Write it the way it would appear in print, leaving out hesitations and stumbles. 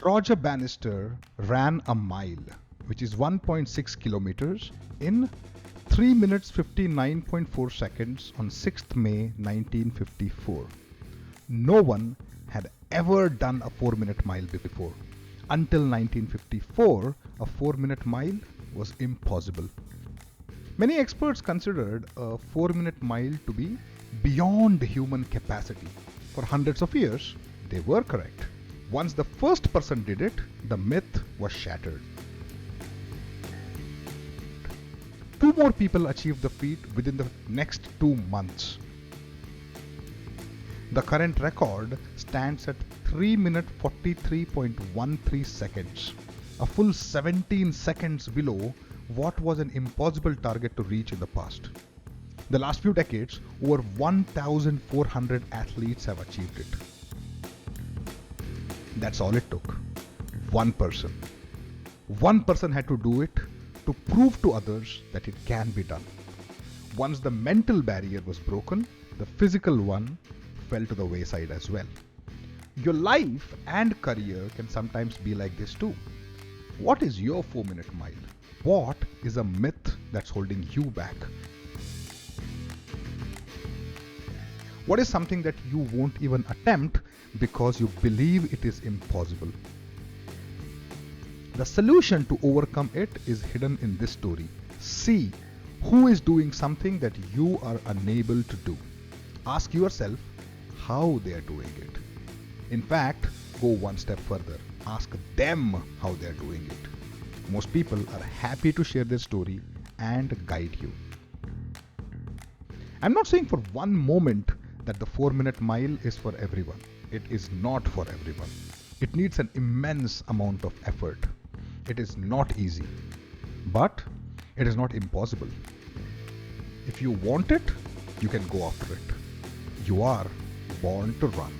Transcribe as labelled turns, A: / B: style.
A: Roger Bannister ran a mile, which is 1.6 kilometers, in 3 minutes 59.4 seconds on 6th May 1954. No one had ever done a 4-minute mile before. Until 1954, a 4-minute mile was impossible. Many experts considered a 4-minute mile to be beyond human capacity. For hundreds of years, they were correct. Once the first person did it, the myth was shattered. 2 more people achieved the feat within the next 2 months. The current record stands at 3 minutes 43.13 seconds, a full 17 seconds below what was an impossible target to reach in the past. The last few decades, over 1,400 athletes have achieved it. That's all it took. One person. One person had to do it to prove to others that it can be done. Once the mental barrier was broken, the physical one fell to the wayside as well. Your life and career can sometimes be like this too. What is your 4-minute mile? What is a myth that's holding you back? What is something that you won't even attempt because you believe it is impossible? The solution to overcome it is hidden in this story. See who is doing something that you are unable to do. Ask yourself how they are doing it. In fact, go one step further. Ask them how they are doing it. Most people are happy to share their story and guide you. I'm not saying for one moment that the 4-minute mile is for everyone. It is not for everyone. It needs an immense amount of effort. It is not easy, but it is not impossible. If you want it, you can go after it. You are born to run.